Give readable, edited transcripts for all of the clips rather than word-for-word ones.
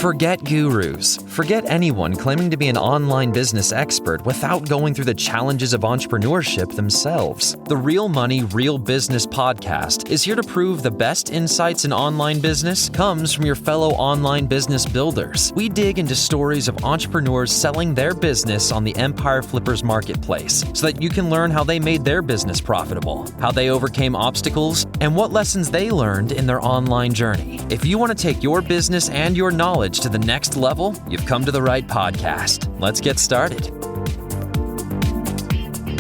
Forget gurus. Forget anyone claiming to be an online business expert without going through the challenges of entrepreneurship themselves. The Real Money, Real Business podcast is here to prove the best insights in online business comes from your fellow online business builders. We dig into stories of entrepreneurs selling their business on the Empire Flippers marketplace so that you can learn how they made their business profitable, how they overcame obstacles, and what lessons they learned in their online journey. If you want to take your business and your knowledge to the next level, you've come to the right podcast. Let's get started.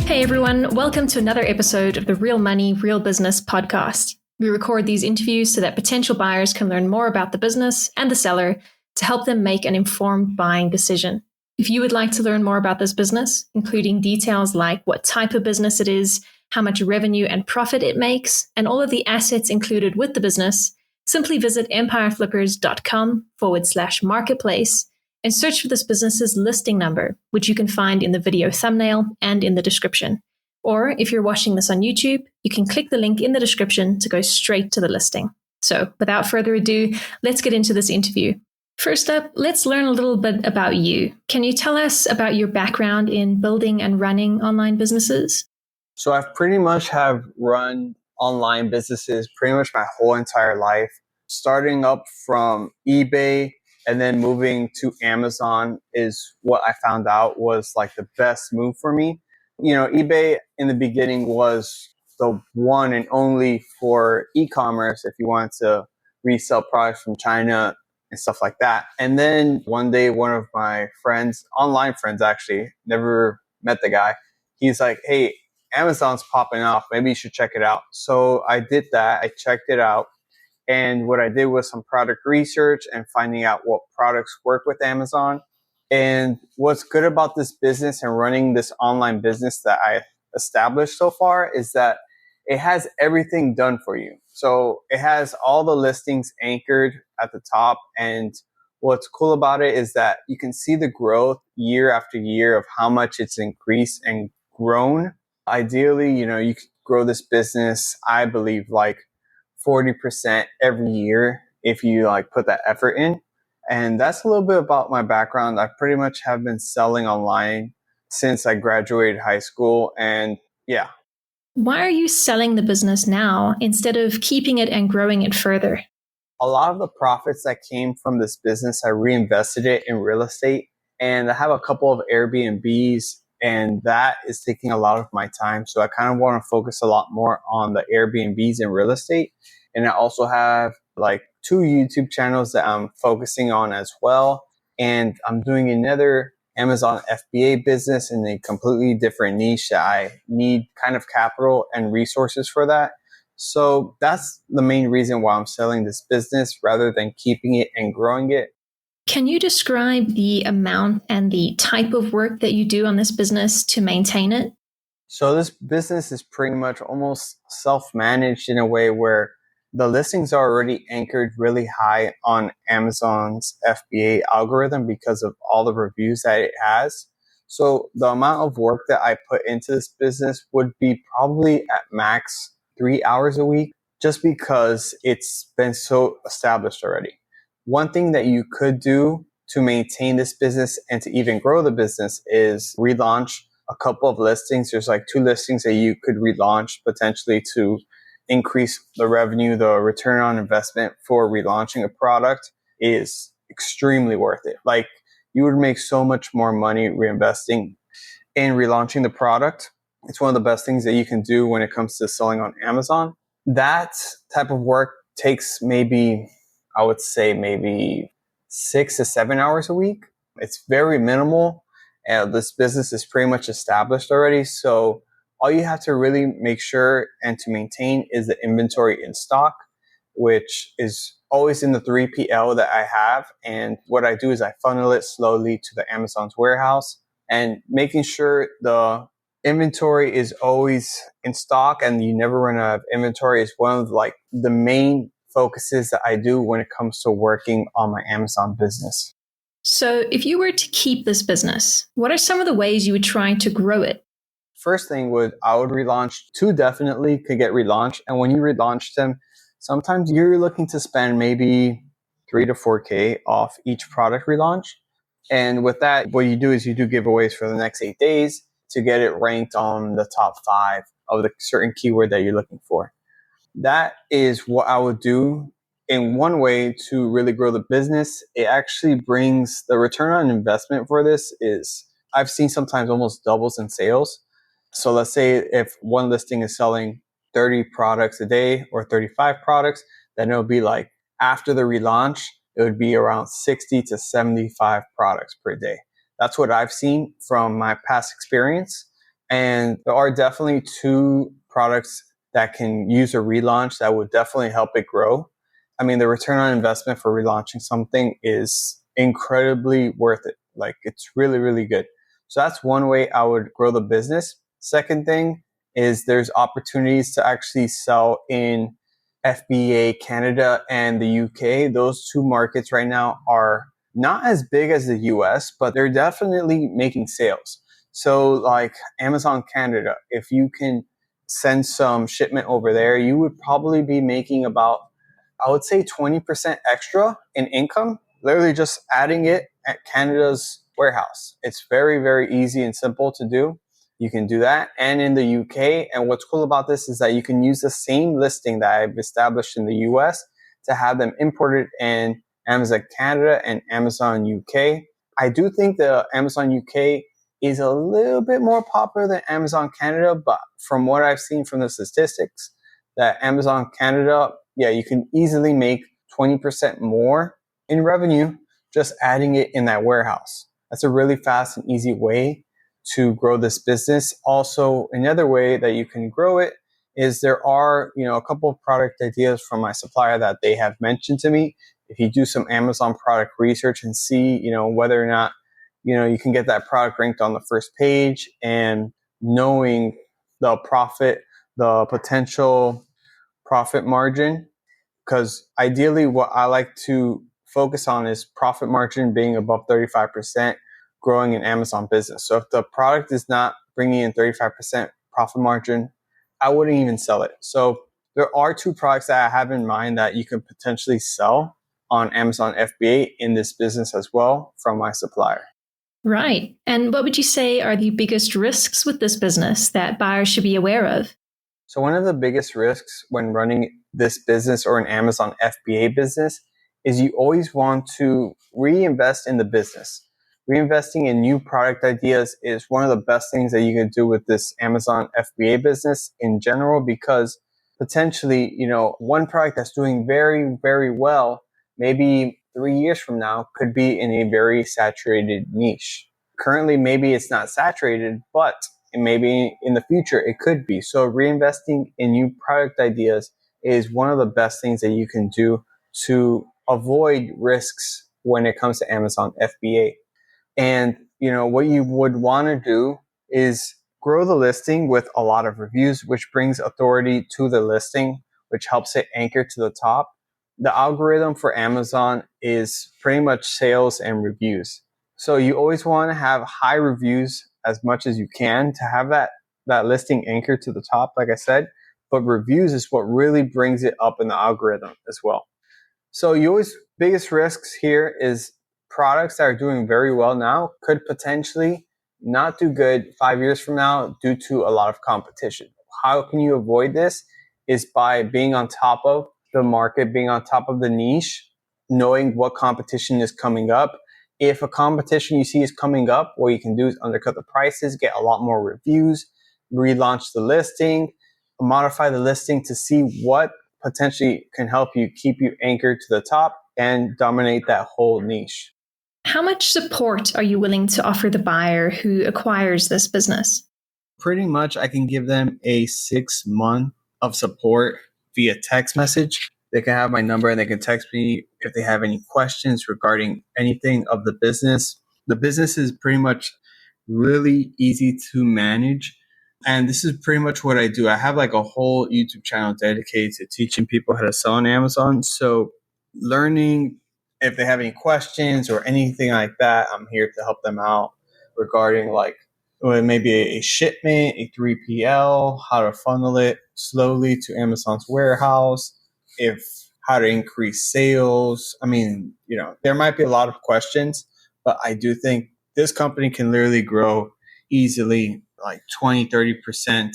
Hey everyone, welcome to another episode of the Real Money, Real Business podcast. We record these interviews so that potential buyers can learn more about the business and the seller to help them make an informed buying decision. If you would like to learn more about this business, including details like what type of business it is, how much revenue and profit it makes, and all of the assets included with the business, simply visit empireflippers.com/marketplace and search for this business's listing number, which you can find in the video thumbnail and in the description. Or if you're watching this on YouTube, you can click the link in the description to go straight to the listing. So without further ado, let's get into this interview. First up, let's learn a little bit about you. Can you tell us about your background in building and running online businesses? So I've pretty much have run online businesses pretty much my whole entire life, starting up from eBay and then moving to Amazon is what I found out was like the best move for me. You know, eBay in the beginning was the one and only for e-commerce if you wanted to resell products from China and stuff like that. And then one day, one of my friends, online friends actually, never met the guy, he's like, hey, Amazon's popping off. Maybe you should check it out. So I did that. I checked it out. And what I did was some product research and finding out what products work with Amazon. And what's good about this business and running this online business that I established so far is that it has everything done for you. So it has all the listings anchored at the top. And what's cool about it is that you can see the growth year after year of how much it's increased and grown. Ideally, you know, you could grow this business, I believe, like 40% every year if you like put that effort in. And that's a little bit about my background. I pretty much have been selling online since I graduated high school. And yeah. Why are you selling the business now instead of keeping it and growing it further? A lot of the profits that came from this business, I reinvested it in real estate. And I have a couple of Airbnbs. And that is taking a lot of my time. So I kind of want to focus a lot more on the Airbnbs and real estate. And I also have like 2 YouTube channels that I'm focusing on as well. And I'm doing another Amazon FBA business in a completely different niche that I need kind of capital and resources for that. So that's the main reason why I'm selling this business rather than keeping it and growing it. Can you describe the amount and the type of work that you do on this business to maintain it? So this business is pretty much almost self-managed in a way where the listings are already anchored really high on Amazon's FBA algorithm because of all the reviews that it has. So the amount of work that I put into this business would be probably at max 3 hours a week, just because it's been so established already. One thing that you could do to maintain this business and to even grow the business is relaunch a couple of listings. There's like 2 listings that you could relaunch potentially to increase the revenue. The return on investment for relaunching a product is extremely worth it. Like you would make so much more money reinvesting in relaunching the product. It's one of the best things that you can do when it comes to selling on Amazon. That type of work takes maybe 6 to 7 hours a week. It's very minimal. And this business is pretty much established already. So all you have to really make sure and to maintain is the inventory in stock, which is always in the 3PL that I have. And what I do is I funnel it slowly to the Amazon's warehouse, and making sure the inventory is always in stock and you never run out of inventory is one of like the main focuses that I do when it comes to working on my Amazon business. So if you were to keep this business, what are some of the ways you would try to grow it? First thing I would relaunch. 2 definitely could get relaunched. And when you relaunch them, sometimes you're looking to spend maybe 3 to 4K off each product relaunch. And with that, what you do is you do giveaways for the next 8 days to get it ranked on the top 5 of the certain keyword that you're looking for. That is what I would do in one way to really grow the business. It actually brings the return on investment for this is I've seen sometimes almost doubles in sales. So let's say if one listing is selling 30 products a day or 35 products, then it'll be like after the relaunch, it would be around 60 to 75 products per day. That's what I've seen from my past experience. And there are definitely 2 products that can use a relaunch that would definitely help it grow. I mean, the return on investment for relaunching something is incredibly worth it. Like it's really, really good. So that's one way I would grow the business. Second thing is there's opportunities to actually sell in FBA, Canada, and the UK. Those 2 markets right now are not as big as the US, but they're definitely making sales. So like Amazon Canada, if you can send some shipment over there, you would probably be making about, I would say 20% extra in income, literally just adding it at Canada's warehouse. It's very, very easy and simple to do. You can do that. And in the UK, and what's cool about this is that you can use the same listing that I've established in the US to have them imported in Amazon Canada and Amazon UK. I do think the Amazon UK is a little bit more popular than Amazon Canada, but from what I've seen from the statistics, that Amazon Canada, yeah, you can easily make 20% more in revenue just adding it in that warehouse. That's a really fast and easy way to grow this business. Also, another way that you can grow it is there are, a couple of product ideas from my supplier that they have mentioned to me. If you do some Amazon product research and see, whether or not, you can get that product ranked on the first page and knowing the profit, the potential profit margin, because ideally what I like to focus on is profit margin being above 35%, growing an Amazon business. So if the product is not bringing in 35% profit margin, I wouldn't even sell it. So there are 2 products that I have in mind that you can potentially sell on Amazon FBA in this business as well from my supplier. Right. And what would you say are the biggest risks with this business that buyers should be aware of? So one of the biggest risks when running this business or an Amazon FBA business is you always want to reinvest in the business. Reinvesting in new product ideas is one of the best things that you can do with this Amazon FBA business in general, because potentially, one product that's doing very, very well, maybe 3 years from now could be in a very saturated niche. Currently, maybe it's not saturated, but maybe in the future it could be. So reinvesting in new product ideas is one of the best things that you can do to avoid risks when it comes to Amazon FBA. And, what you would want to do is grow the listing with a lot of reviews, which brings authority to the listing, which helps it anchor to the top. The algorithm for Amazon is pretty much sales and reviews. So you always want to have high reviews as much as you can to have that listing anchored to the top, like I said. But reviews is what really brings it up in the algorithm as well. So biggest risks here is products that are doing very well now could potentially not do good 5 years from now due to a lot of competition. How can you avoid this? Is by being on top of the market, being on top of the niche, knowing what competition is coming up. If a competition you see is coming up, what you can do is undercut the prices, get a lot more reviews, relaunch the listing, modify the listing to see what potentially can help you keep you anchored to the top and dominate that whole niche. How much support are you willing to offer the buyer who acquires this business? Pretty much I can give them a 6-month of support via text message. They can have my number and they can text me if they have any questions regarding anything of the business. The business is pretty much really easy to manage. And this is pretty much what I do. I have like a whole YouTube channel dedicated to teaching people how to sell on Amazon. So learning if they have any questions or anything like that, I'm here to help them out regarding like maybe a shipment, a 3PL, how to funnel it slowly to Amazon's warehouse. If how to increase sales. I mean, there might be a lot of questions, but I do think this company can literally grow easily like 20, 30%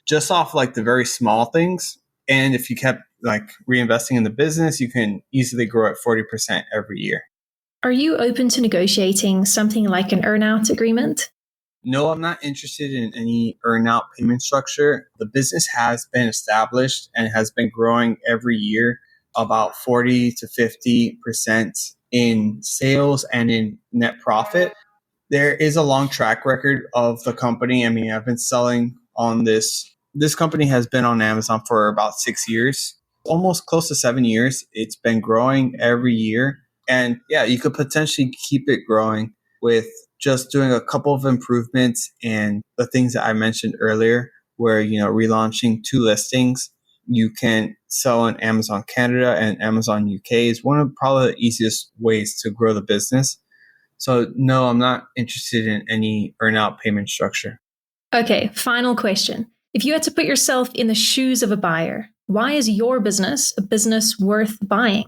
just off like the very small things. And if you kept like reinvesting in the business, you can easily grow at 40% every year. Are you open to negotiating something like an earnout agreement? No, I'm not interested in any earnout payment structure. The business has been established and has been growing every year about 40 to 50% in sales and in net profit. There is a long track record of the company. I mean, I've been selling on this. This company has been on Amazon for about 6 years, almost close to 7 years. It's been growing every year. And yeah, you could potentially keep it growing with just doing a couple of improvements and the things that I mentioned earlier, where, relaunching 2 listings. You can sell on Amazon Canada and Amazon UK is one of probably the easiest ways to grow the business. So no, I'm not interested in any earnout payment structure. Okay, final question. If you had to put yourself in the shoes of a buyer, why is your business a business worth buying?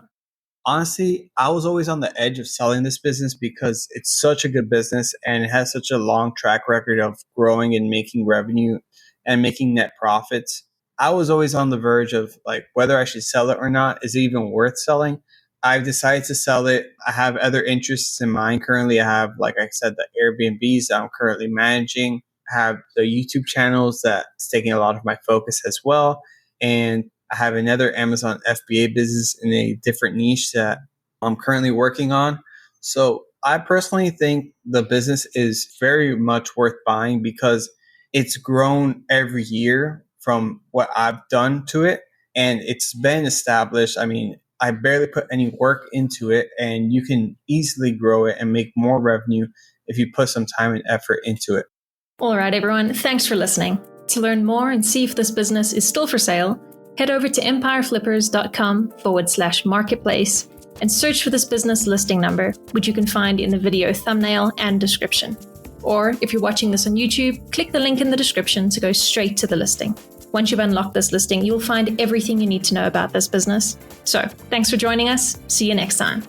Honestly, I was always on the edge of selling this business because it's such a good business and it has such a long track record of growing and making revenue and making net profits. I was always on the verge of like whether I should sell it or not. Is it even worth selling? I've decided to sell it. I have other interests in mind. Currently, I have, like I said, the Airbnbs that I'm currently managing. I have the YouTube channels that's taking a lot of my focus as well. And I have another Amazon FBA business in a different niche that I'm currently working on. So I personally think the business is very much worth buying because it's grown every year from what I've done to it. And it's been established. I mean, I barely put any work into it, and you can easily grow it and make more revenue if you put some time and effort into it. All right, everyone. Thanks for listening. To learn more and see if this business is still for sale, head over to empireflippers.com/marketplace and search for this business listing number, which you can find in the video thumbnail and description. Or if you're watching this on YouTube, click the link in the description to go straight to the listing. Once you've unlocked this listing, you'll find everything you need to know about this business. So, thanks for joining us. See you next time.